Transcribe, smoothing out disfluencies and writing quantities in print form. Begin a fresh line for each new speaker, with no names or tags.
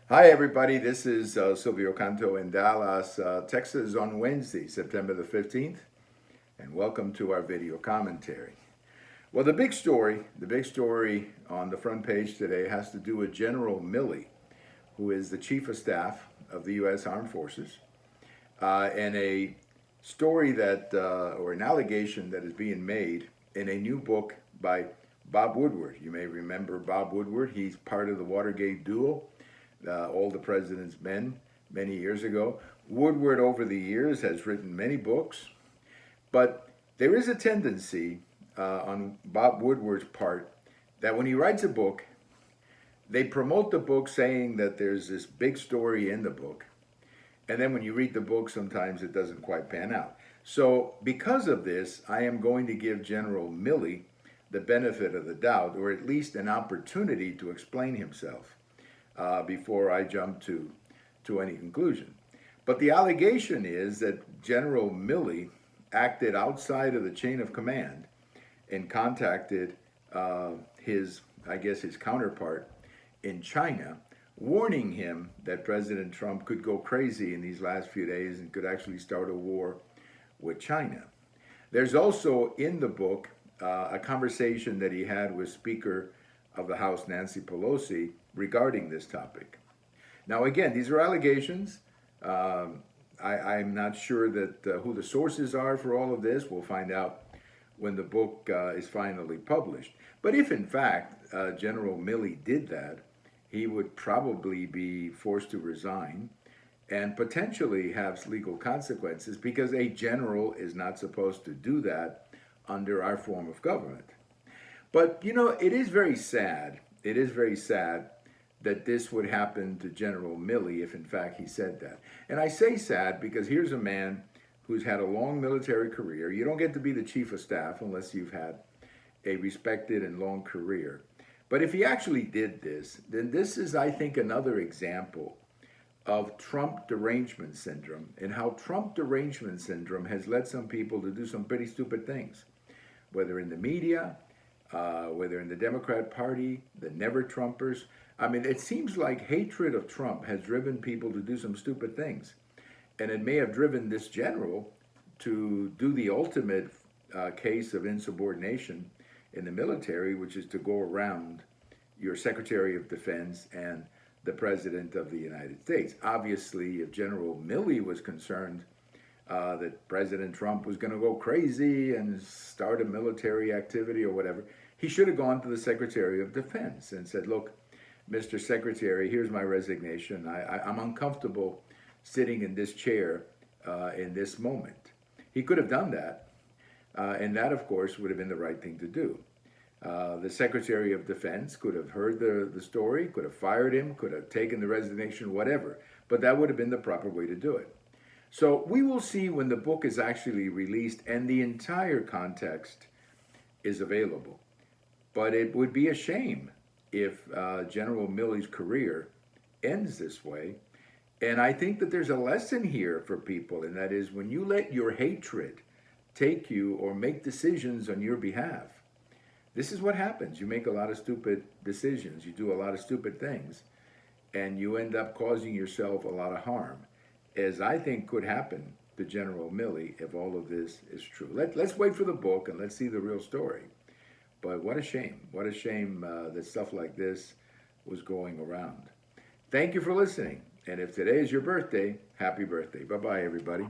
Hi, everybody. This is Silvio Canto in Dallas, Texas on Wednesday, September the 15th, and welcome to our video commentary. Well, the big story on the front page today has to do with General Milley, who is the Chief of Staff of the U.S. Armed Forces, and a story or an allegation that is being made in a new book by Bob Woodward. You may remember Bob Woodward. He's part of the Watergate duel, All the President's Men, many years ago. Woodward, over the years, has written many books, but there is a tendency on Bob Woodward's part that when he writes a book, they promote the book saying that there's this big story in the book. And then when you read the book, sometimes it doesn't quite pan out. So, because of this, I am going to give General Milley the benefit of the doubt, or at least an opportunity to explain himself before I jump to any conclusion. But the allegation is that General Milley acted outside of the chain of command and contacted his counterpart in China, warning him that President Trump could go crazy in these last few days and could actually start a war with China. There's also in the book a conversation that he had with Speaker of the House Nancy Pelosi regarding this topic. Now, again, these are allegations. I'm not sure that who the sources are for all of this. We'll find out when the book is finally published. But if, in fact, General Milley did that, he would probably be forced to resign and potentially have legal consequences because a general is not supposed to do that under our form of government. But, it is very sad. It is very sad that this would happen to General Milley if, in fact, he said that. And I say sad because here's a man who's had a long military career. You don't get to be the chief of staff unless you've had a respected and long career. But if he actually did this, then this is, I think, another example of Trump derangement syndrome and how Trump derangement syndrome has led some people to do some pretty stupid things, whether in the media, whether in the Democrat Party, the never Trumpers. I mean, it seems like hatred of Trump has driven people to do some stupid things. And it may have driven this general to do the ultimate case of insubordination in the military, which is to go around your Secretary of Defense and the President of the United States. Obviously, if General Milley was concerned that President Trump was going to go crazy and start a military activity or whatever, he should have gone to the Secretary of Defense and said, look, Mr. Secretary, here's my resignation. I'm uncomfortable sitting in this chair in this moment. He could have done that, and that, of course, would have been the right thing to do. The Secretary of Defense could have heard the story, could have fired him, could have taken the resignation, whatever, but that would have been the proper way to do it. So we will see when the book is actually released and the entire context is available. But it would be a shame if General Milley's career ends this way. And I think that there's a lesson here for people, and that is when you let your hatred take you or make decisions on your behalf, this is what happens. You make a lot of stupid decisions, you do a lot of stupid things, and you end up causing yourself a lot of harm, as I think could happen to General Milley if all of this is true. Let's wait for the book and let's see the real story. But what a shame. What a shame that stuff like this was going around. Thank you for listening. And if today is your birthday, happy birthday. Bye-bye, everybody.